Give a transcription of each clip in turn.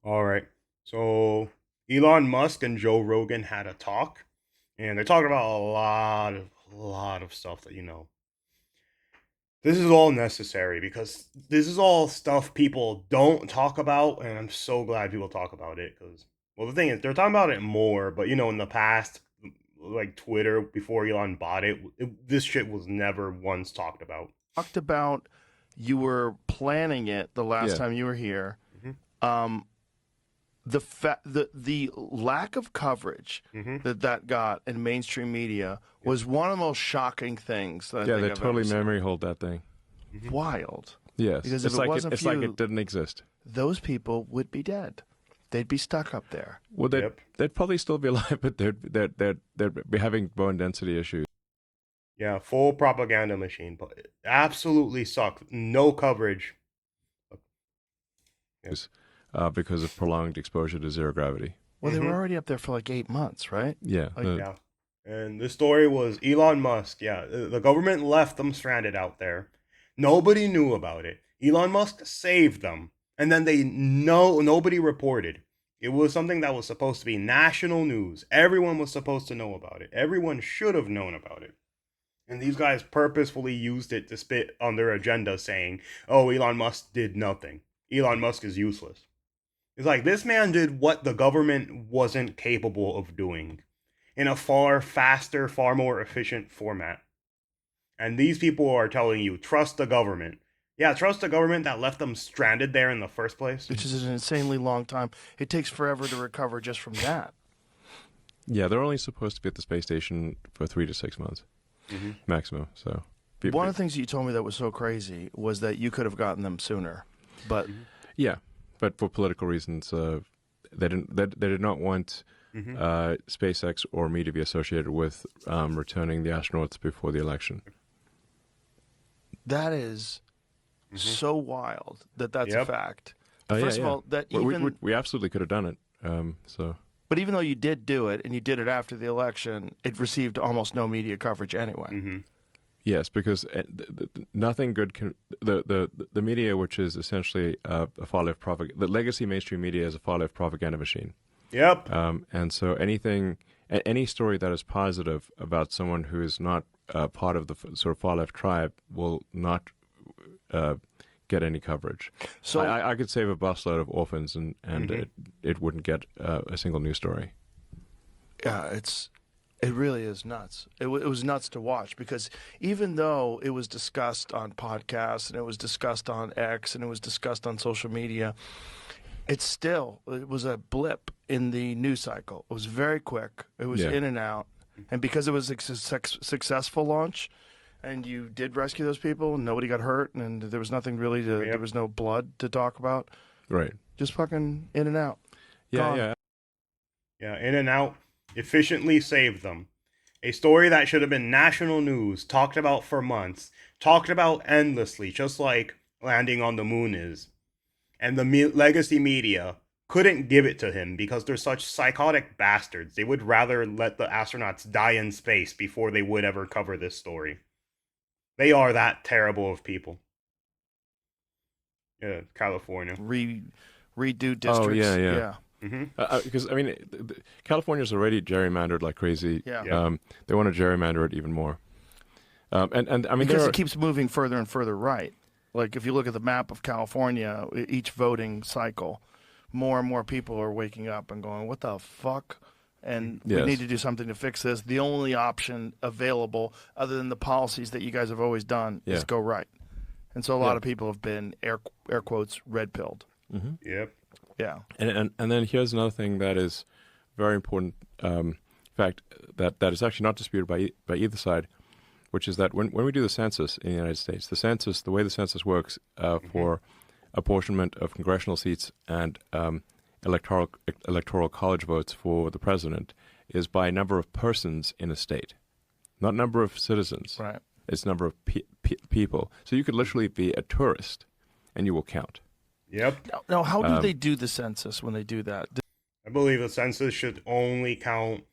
All right. So Elon Musk and Joe Rogan had a talk, and they're talking about a lot of stuff that this is all necessary because this is all stuff people don't talk about, and I'm so glad people talk about it because, well, the thing is, they're talking about it more, but in the past, like Twitter before Elon bought this shit was never once talked about. Talked about you were planning it the last Yeah, time you were here. Hmm. Um, the lack of coverage Hmm. that got in mainstream media Yep. was one of the most shocking things that I yeah, think they I've ever totally seen. memory hold that thing. Hmm. Wild, Yes, because if it wasn't it's for like you, it didn't exist. those people would be dead. They'd be stuck up there. Well, Yep. they'd probably still be alive, but they'd be having bone density issues. Yeah, full propaganda machine, but it absolutely sucked. No coverage. Yep. Because of prolonged exposure to zero gravity. Well, they were Hmm. already up there for like 8 months, right? Yeah, Like, Yeah. And the story was Elon Musk. Yeah, the government left them stranded out there. Nobody knew about it. Elon Musk saved them. And then nobody reported. It was something that was supposed to be national news. Everyone was supposed to know about it. Everyone should have known about it. And these guys purposefully used it to spit on their agenda saying, "Oh, Elon Musk did nothing. Elon Musk is useless." It's like this man did what the government wasn't capable of doing in a far faster, far more efficient format. And these people are telling you, trust the government. Yeah, trust the government that left them stranded there in the first place. which is an insanely long time. It takes forever to recover just from that. yeah, they're only supposed to be at the space station for 3 to 6 months Mm-hmm. maximum. So, One of the things that you told me that was so crazy was that you could have gotten them sooner, but Mm-hmm. yeah, but for political reasons, they did not want Mm-hmm. SpaceX or me to be associated with returning the astronauts before the election. that is Mm-hmm. so wild that that's a Yep. fact. Oh yeah, First of yeah. all, that We even we absolutely could have done it. So but even though you did do it and you did it after the election, it received almost no media coverage anyway. Mm-hmm. yes, because nothing good can the media, which is essentially a far-left the legacy mainstream media is a far-left propaganda machine. Yep. And so any story that is positive about someone who is not part of the sort of far-left tribe will not uh, get any coverage. So I could save a busload of orphans, and Mm-hmm. it wouldn't get a single news story. yeah, it really is nuts. It was nuts to watch because even though it was discussed on podcasts and it was discussed on X and it was discussed on social media, it was a blip in the news cycle. It was very quick. It was Yeah. in and out, and because it was a successful launch, and you did rescue those people, and nobody got hurt, and there was nothing really there Yep. was no blood to talk about. Right. Just fucking in and out. Yeah, Gone. yeah. Yeah, in and out efficiently saved them. A story that should have been national news, talked about for months, talked about endlessly, just like landing on the moon is. And the legacy media couldn't give it to him because they're such psychotic bastards. They would rather let the astronauts die in space before they would ever cover this story. They are that terrible of people. Yeah, California. Redo Oh, districts. yeah, yeah. Yeah. Mm-hmm. Because I mean, California's already gerrymandered like crazy. Yeah. Yeah. They want to gerrymander it even more. And I mean, Because there it are, keeps moving further and further right. Like if you look at the map of California, each voting cycle, more and more people are waking up and going, "What the fuck?" And we Yes. need to do something to fix this. The only option available, other than the policies that you guys have always done, Yeah. is go right. And so a lot Yeah. of people have been air quotes red pilled. Mhm. Yep. Yeah. And then here's another thing that is very important. Fact that is actually not disputed by either side, which is that when we do the census in the United States, the way the census works for apportionment of congressional seats and electoral college votes for the president is by number of persons in a state, not number of citizens. Right. It's number of people. So you could literally be a tourist, and you will count. Yep. Now, how do Um, they do the census when they do that? I believe the census should only count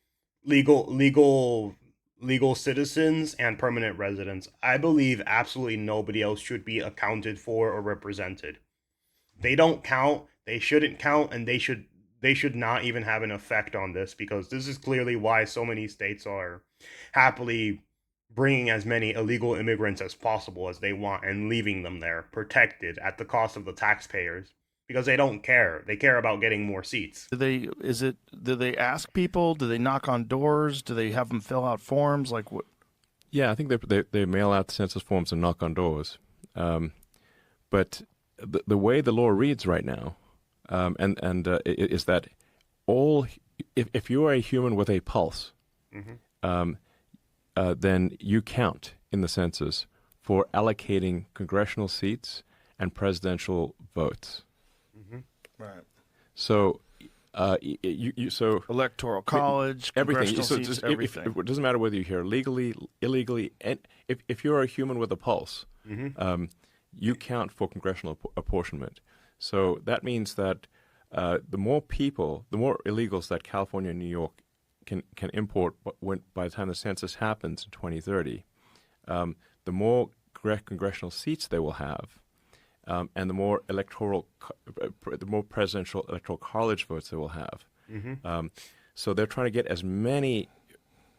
legal legal legal citizens and permanent residents. I believe absolutely nobody else should be accounted for or represented. They don't count They shouldn't count, and they should not even have an effect on this, because this is clearly why so many states are happily bringing as many illegal immigrants as possible as they want and leaving them there protected at the cost of the taxpayers, because they don't care. They care about getting more seats. Do they ask people? Do they knock on doors? Do they have them fill out forms? Like what? Yeah, I think they mail out the census forms and knock on doors. But the way the law reads right now, is that if you are a human with a pulse, then you count in the census for allocating congressional seats and presidential votes. Right. So, so electoral college, everything. congressional So seats, just, everything. it doesn't matter whether you're here legally, illegally, and if you're a human with a pulse, you count for congressional apportionment. So that means that the more illegals that California and New York can import by the time the census happens in 2030, the more congressional seats they will have. And the more presidential electoral college votes they will have. So they're trying to get as many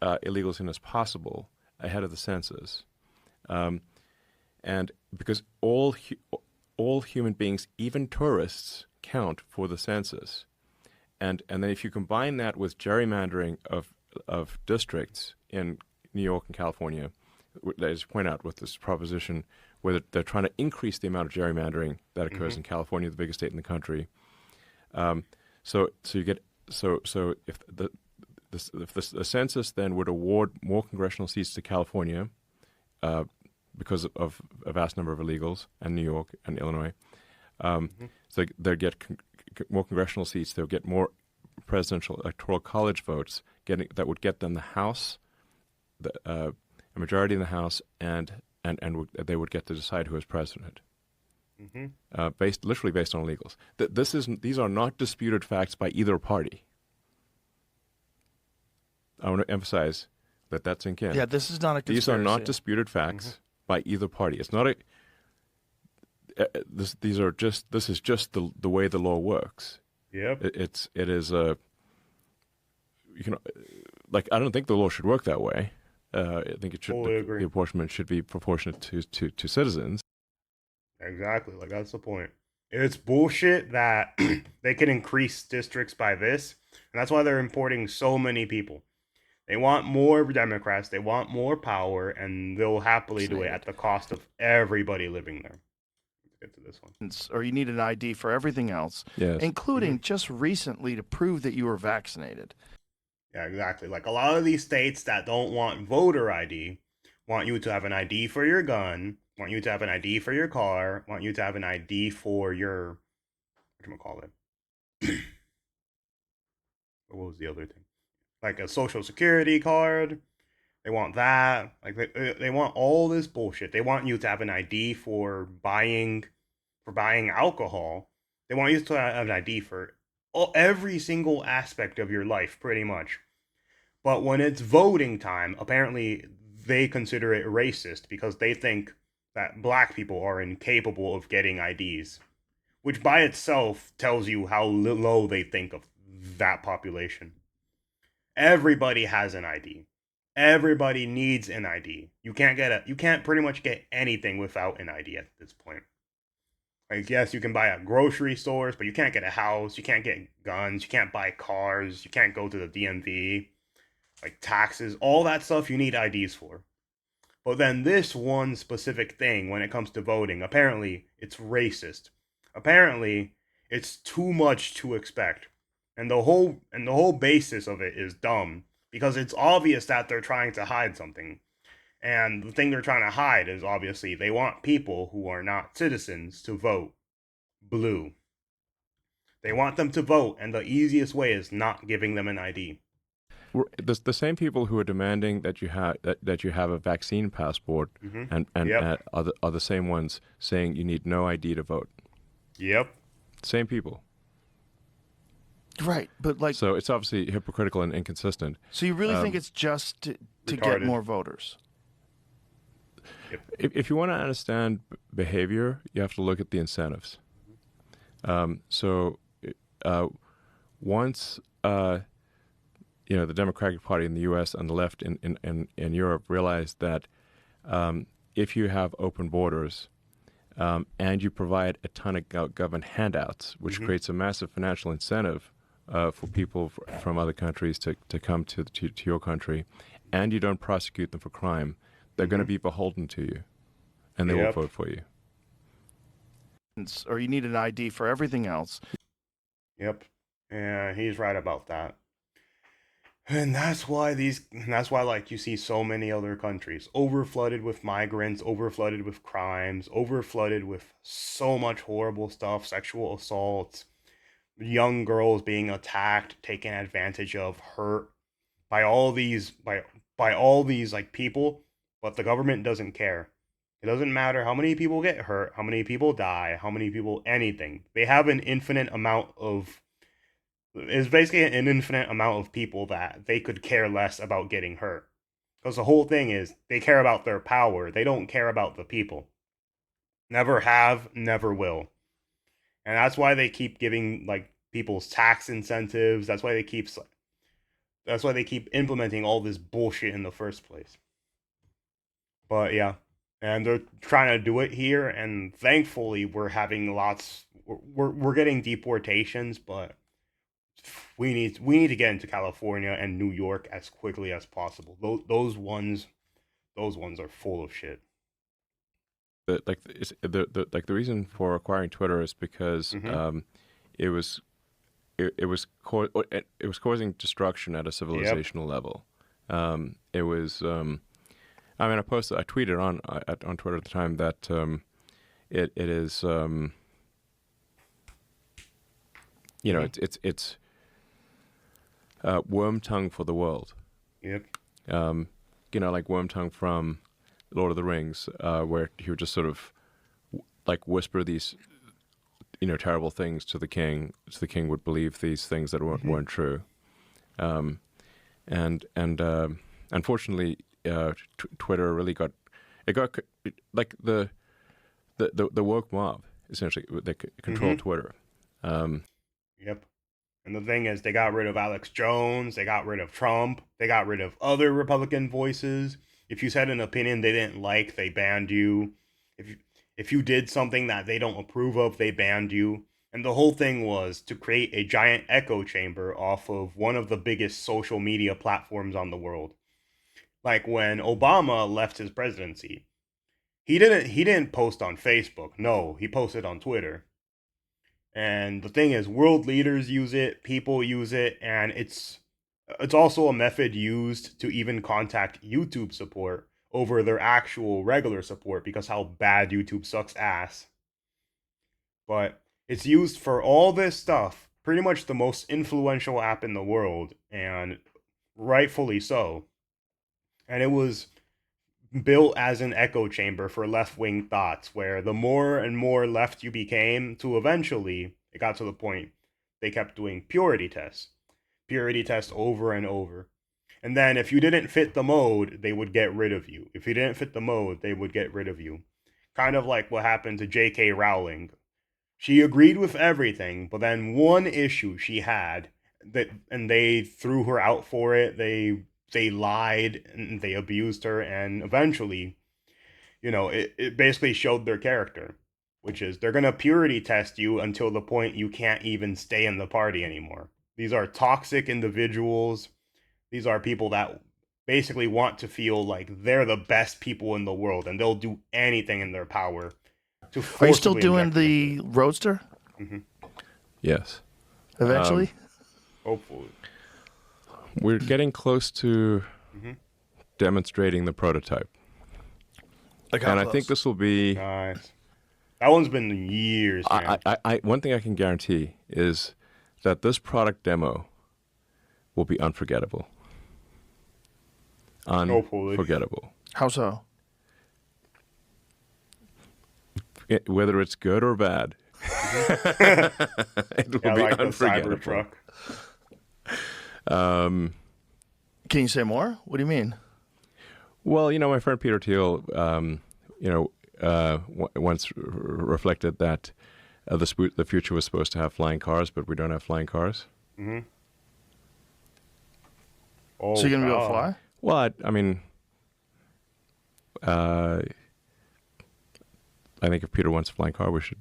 illegals in as possible ahead of the census, and because all human beings, even tourists, count for the census, and then if you combine that with gerrymandering of districts in New York and California, as you point out with this proposition where they're trying to increase the amount of gerrymandering that occurs in California, the biggest state in the country. So if the census then would award more congressional seats to California because of a vast number of illegals, and New York and Illinois, so they'll get more congressional seats. They'll get more presidential electoral college votes, that would get them the House, a majority in the House, and they would get to decide who is president, literally based on illegals. These are not disputed facts by either party. I want to emphasize that sink in. Yeah, this is not a conspiracy. These are not disputed facts by either party. It's not a. This is just the way the law works. Yep. It is a. I don't think the law should work that way. I think it should. The apportionment should be proportionate to citizens. Exactly. That's the point. It's bullshit that they can increase districts by this, and that's why they're importing so many people. They want more Democrats. They want more power, and they'll happily do it at the cost of everybody living there. Let's get to this one. Or you need an ID for everything else, including just recently to prove that you were vaccinated. Yeah, exactly. A lot of these states that don't want voter ID want you to have an ID for your gun, want you to have an ID for your car, want you to have an ID for your, whatchamacallit? What was the other thing? A social security card. They want that. They want all this bullshit. They want you to have an ID for buying alcohol. They want you to have an ID for every single aspect of your life, pretty much. But when it's voting time, apparently they consider it racist because they think that black people are incapable of getting IDs, which by itself tells you how low they think of that population. Everybody has an ID. Everybody needs an ID. You can't pretty much get anything without an ID at this point. Yes, you can buy at grocery stores, but you can't get a house, you can't get guns, you can't buy cars, you can't go to the DMV, taxes, all that stuff you need IDs for. But then this one specific thing, when it comes to voting, apparently it's racist. Apparently it's too much to expect. And the whole basis of it is dumb, because it's obvious that they're trying to hide something. And the thing they're trying to hide is obviously they want people who are not citizens to vote blue. They want them to vote, and the easiest way is not giving them an ID. The same people who are demanding that you have a vaccine passport and are the same ones saying you need no ID to vote. Yep. Same people. Right, but so it's obviously hypocritical and inconsistent. So you really think it's just to get more voters? If you want to understand behavior, you have to look at the incentives. So once the Democratic Party in the U.S. and the left in Europe realized that if you have open borders and you provide a ton of government handouts, which creates a massive financial incentive for people from other countries to come to your country, and you don't prosecute them for crime, they're going to be beholden to you, and they will vote for you. Or you need an ID for everything else. Yep. Yeah, he's right about that. And that's why like you see so many other countries overflooded with migrants, overflooded with crimes, overflooded with so much horrible stuff, sexual assaults, young girls being attacked, taken advantage of, hurt by all these by all these like people, but the government doesn't care. It doesn't matter how many people get hurt, how many people die, how many people anything. They have an infinite amount of It's basically an infinite amount of people that they could care less about getting hurt. Because the whole thing is, they care about their power. They don't care about the people. Never have, never will. And that's why they keep giving like people's tax incentives. That's why they keep implementing all this bullshit in the first place. But yeah, and they're trying to do it here, and thankfully we're having we're getting deportations, but we need to get into California and New York as quickly as possible. Those ones are full of shit. The reason for acquiring Twitter is because it was causing destruction at a civilizational level. It was I tweeted on Twitter at the time that it is it's worm tongue for the world. Yep. Like worm tongue from Lord of the Rings, where he would just sort of like whisper these, terrible things to the king, so the king would believe these things that weren't true. And unfortunately, Twitter really got like the woke mob essentially. They controlled Twitter. Yep. And the thing is, they got rid of Alex Jones, they got rid of Trump, they got rid of other Republican voices. If you said an opinion they didn't like, they banned you. If you did something that they don't approve of, they banned you. And the whole thing was to create a giant echo chamber off of one of the biggest social media platforms on the world. Like when Obama left his presidency, he didn't post on Facebook. No, he posted on Twitter. And the thing is, world leaders use it, people use it, and it's also a method used to even contact YouTube support over their actual regular support because how bad YouTube sucks ass. But it's used for all this stuff, pretty much the most influential app in the world, and rightfully so. And it was built as an echo chamber for left-wing thoughts, where the more and more left you became, to eventually, it got to the point they kept doing purity tests over and over. And then if you didn't fit the mode, they would get rid of you. If you didn't fit the mode, they would get rid of you. Kind of like what happened to J.K. Rowling. She agreed with everything, but then one issue she had, and they threw her out for it. They lied and they abused her, and eventually, it basically showed their character, which is they're going to purity test you until the point you can't even stay in the party anymore. These are toxic individuals. These are people that basically want to feel like they're the best people in the world, and they'll do anything in their power to forcibly. Are you still doing the Roadster? Mm-hmm. Yes. Eventually? Hopefully. We're getting close to demonstrating the prototype. And I think this will be... Nice. That one's been years, man. One thing I can guarantee is that this product demo will be unforgettable. Unforgettable. How so? Whether it's good or bad, it will be like unforgettable. The Cybertruck. Can you say more? What do you mean? Well, my friend Peter Thiel, once reflected that the future was supposed to have flying cars, but we don't have flying cars. Mm-hmm. So Oh you're gonna be able to God. fly? Well, I mean, uh, I think if Peter wants a flying car, he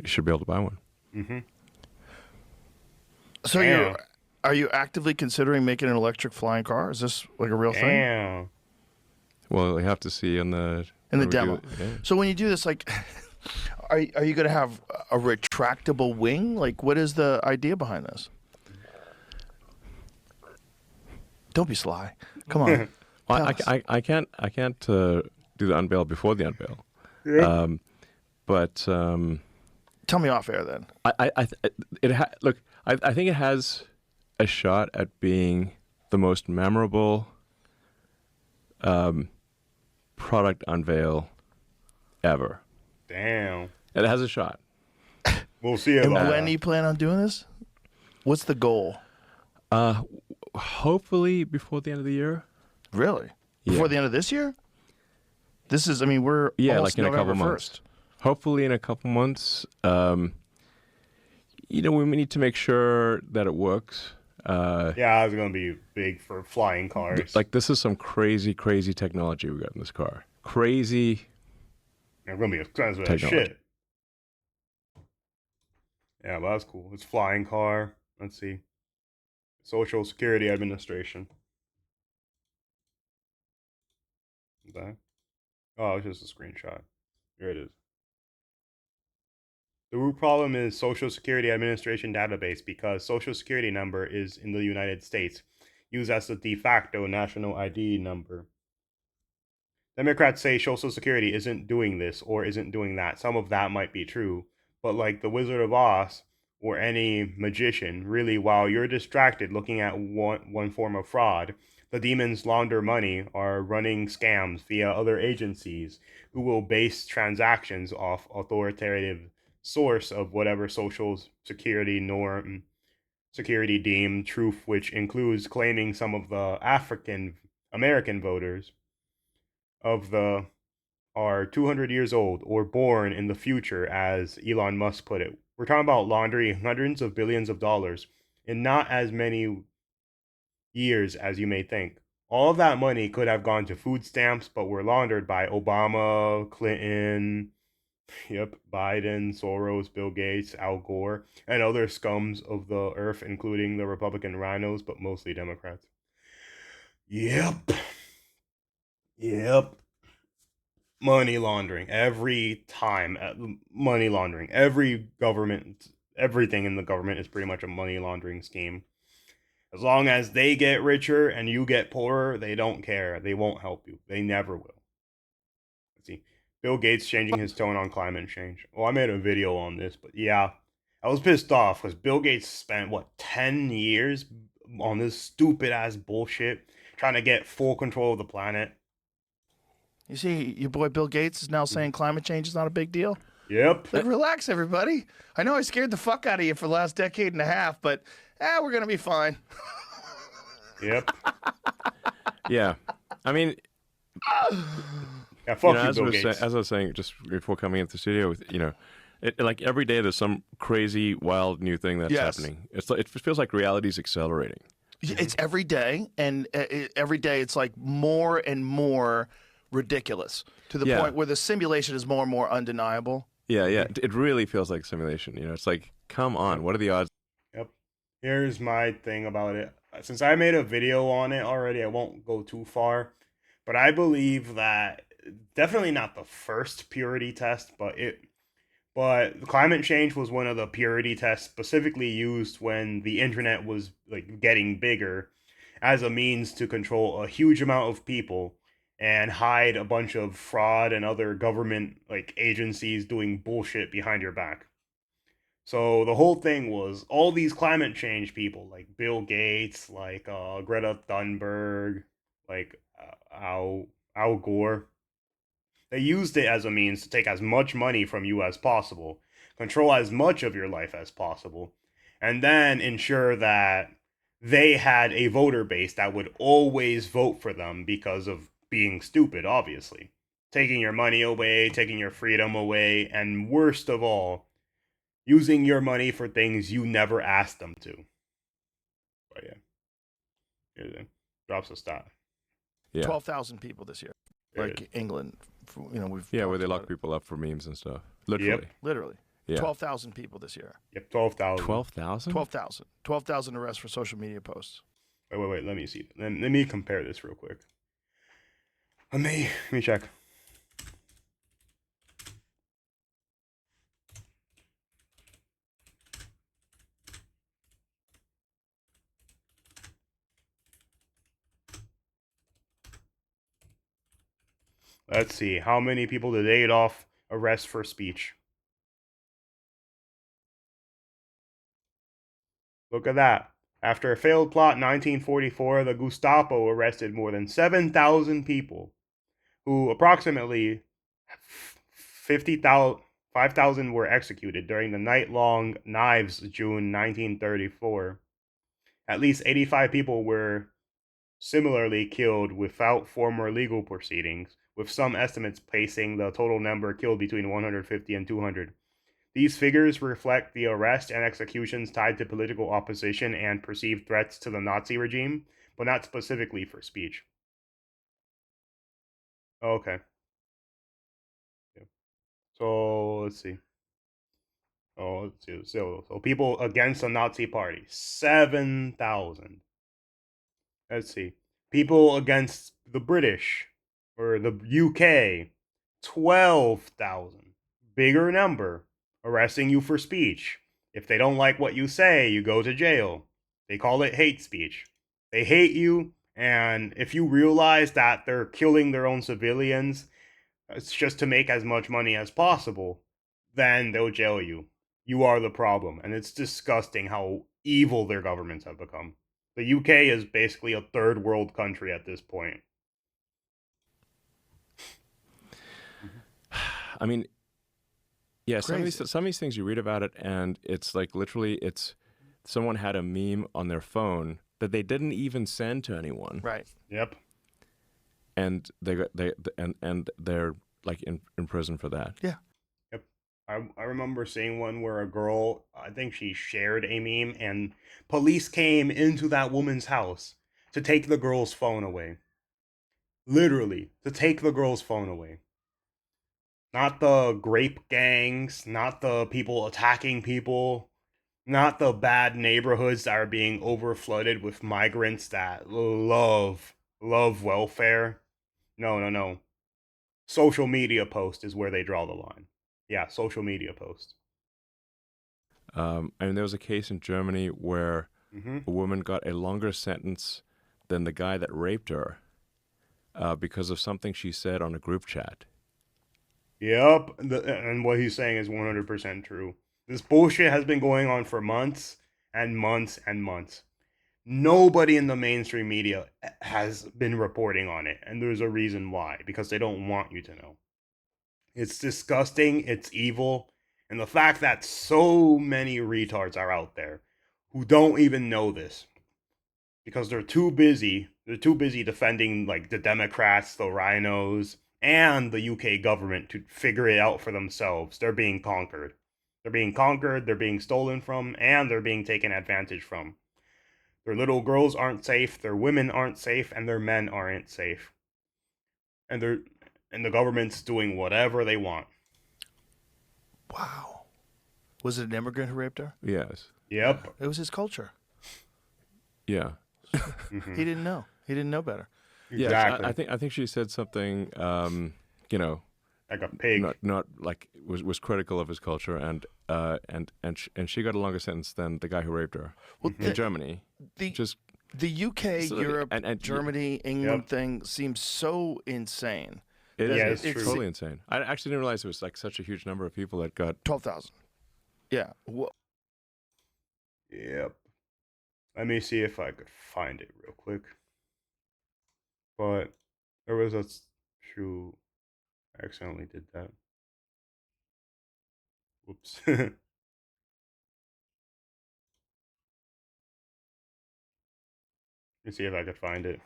should be able to buy one. Mm-hmm. So Damn. are you actively considering making an electric flying car? Is this like a real thing? Damn. Well, we have to see in the Demo. Yeah. So when you do this, like, are you going to have a retractable wing? Like, what is the idea behind this? Don't be sly. Come on. Well, Tell us. I can't do the unveil before the unveil. Yeah. But Tell me off air then. look, I think it has a shot at being the most memorable product unveil ever. Damn. It has a shot. We'll see And about when that. do you plan on doing this? What's the goal? Hopefully before the end of the year. Really? Yeah. Before the end of this year? This is, I mean, we're almost like in November a couple 1st. months. Hopefully in a couple months. We need to make sure that it works. Yeah, it's gonna be big for flying cars. Like this is some crazy technology we got in this car. Crazy. It's gonna be expensive as Technology. shit. Yeah, but that's cool. It's flying car. Let's see. Social Security Administration. What the heck? Oh, it's just a screenshot. Here it is. The root problem is Social Security Administration database because Social Security number is in the United States used as the de facto national ID number. Democrats say Social Security isn't doing this or isn't doing that. Some of that might be true, but like the Wizard of Oz or any magician, really, while you're distracted looking at one form of fraud, the demons launder money are running scams via other agencies who will base transactions off authoritative source of whatever social security norm security deemed truth, which includes claiming some of the African American voters of the are 200 years old or born in the future, as Elon Musk put it. We're talking about laundering hundreds of billions of dollars in not as many years as you may think. All of that money could have gone to food stamps, but were laundered by Obama, Clinton, yep, Biden, Soros, Bill Gates, Al Gore, and other scums of the earth, including the Republican rhinos, but mostly Democrats. Yep. Yep. Money laundering every time. Money laundering. Every government, everything in the government is pretty much a money laundering scheme. As long as they get richer and you get poorer, they don't care. They won't help you. They never will. Let's see. Bill Gates changing his tone on climate change. Well, I made a video on this, but yeah, I was pissed off because Bill Gates spent, what, 10 years on this stupid ass bullshit trying to get full control of the planet. You see, your boy Bill Gates is now saying climate change is not a big deal. Yep. Like, relax, everybody. I know I scared the fuck out of you for the last decade and a half, but we're going to be fine. Yep. Yeah. I mean, Yeah, fuck you, as Bill Gates. I was saying just before coming into the studio, like every day there's some crazy, wild new thing that's Yes. happening. It feels like reality's accelerating. It's every day, and every day it's like more and more ridiculous to the Yeah. point where the simulation is more and more undeniable. Yeah. It really feels like simulation. It's like, come on, what are the odds? Yep. Here's my thing about it. Since I made a video on it already, I won't go too far. But I believe that definitely not the first purity test, but climate change was one of the purity tests specifically used when the internet was like getting bigger as a means to control a huge amount of people and hide a bunch of fraud and other government like agencies doing bullshit behind your back. So the whole thing was all these climate change people like Bill Gates, like Greta Thunberg, like Al Gore. They used it as a means to take as much money from you as possible, control as much of your life as possible, and then ensure that they had a voter base that would always vote for them because of being stupid, obviously. Taking your money away, taking your freedom away, and worst of all, using your money for things you never asked them to. But yeah, it drops a stat. Yeah. 12,000 people this year. Like England, we've Yeah, where talked they about lock it. people up for memes and stuff. Literally. Literally. Yeah. 12,000 people this year. Yep, 12,000. 12,000? 12,000. 12,000 arrests for social media posts. Wait. Let me see. Let me compare this real quick. Let me check. Let's see. How many people did Adolf arrest for speech? Look at that. After a failed plot in 1944, the Gestapo arrested more than 7,000 people, who approximately 5,000 were executed during the night-long Knives June 1934. At least 85 people were similarly killed without formal legal proceedings, with some estimates placing the total number killed between 150 and 200. These figures reflect the arrests and executions tied to political opposition and perceived threats to the Nazi regime, but not specifically for speech. Okay. Yeah. So let's see. So people against the Nazi Party, 7,000. Let's see. People against the British or the UK, 12,000. Bigger number. Arresting you for speech. If they don't like what you say, you go to jail. They call it hate speech. They hate you, and if you realize that they're killing their own civilians, it's just to make as much money as possible, then they'll jail you. You are the problem. And it's disgusting how evil their governments have become. The UK is basically a third world country at this point. I mean, yeah, Crazy. some of these things you read about it, and it's like literally, it's someone had a meme on their phone that they didn't even send to anyone, Right. Yep. and they're like in prison for that. Yeah. Yep. I remember seeing one where a girl, I think she shared a meme, and police came into that woman's house to take the girl's phone away. Literally, to take the girl's phone away. Not the grape gangs, not the people attacking people, not the bad neighborhoods that are being overflooded with migrants that love welfare. No. Social media post is where they draw the line. Yeah, social media post. I mean, there was a case in Germany where Mm-hmm. a woman got a longer sentence than the guy that raped her because of something she said on a group chat. Yep, and what he's saying is 100% true. This bullshit has been going on for months and months and months. Nobody in the mainstream media has been reporting on it, and there's a reason why, because they don't want you to know. It's disgusting, it's evil, and the fact that so many retards are out there who don't even know this because they're too busy defending like the Democrats, the rhinos, and the UK government to figure it out for themselves. They're being conquered. They're being stolen from, and they're being taken advantage from. Their little girls aren't safe, their women aren't safe, and their men aren't safe. And the government's doing whatever they want. Wow. Was it an immigrant who raped her? Yes. Yep. It was his culture. Yeah. Mm-hmm. He didn't know. He didn't no better. Exactly. Yeah, I think she said something, you know, like a pig. not like was critical of his culture, and she got a longer sentence than the guy who raped her in Germany. The UK, sort of- Europe, and- Germany, England Yep. thing seems so insane. It's true. totally insane. I actually didn't realize it was like such a huge number of people that got 12,000. Yeah. Yep. Let me see if I could find it real quick. But there was a shoot. I accidentally did that. Whoops. Let me see if I could find it.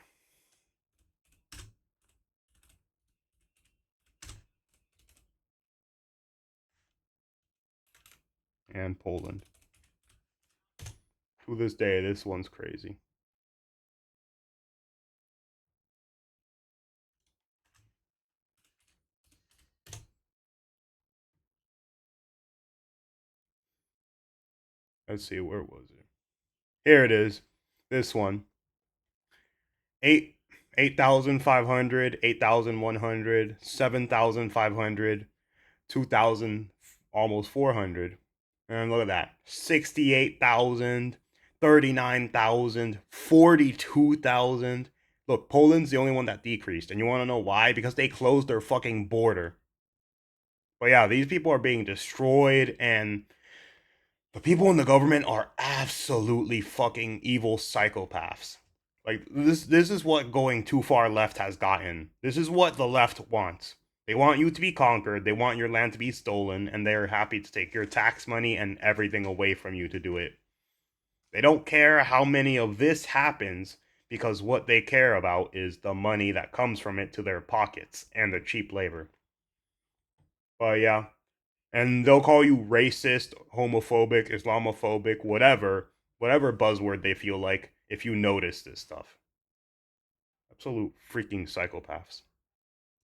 and Poland. To this day, this one's crazy. Let's see, where was it? Here it is. This one. 8,500, 8,100, 7,500, 2,000, almost 400. And look at that. 68,000, 39,000, 42,000. Look, Poland's the only one that decreased. And you want to know why? Because they closed their fucking border. But yeah, these people are being destroyed, and the people in the government are absolutely fucking evil psychopaths. Like this is what going too far left has gotten. This is what the left wants. They want you to be conquered, they want your land to be stolen, and they're happy to take your tax money and everything away from you to do it. They don't care how many of this happens, because what they care about is the money that comes from it to their pockets and the cheap labor. But yeah, and they'll call you racist, homophobic, Islamophobic, whatever buzzword they feel like if you notice this stuff. Absolute freaking psychopaths.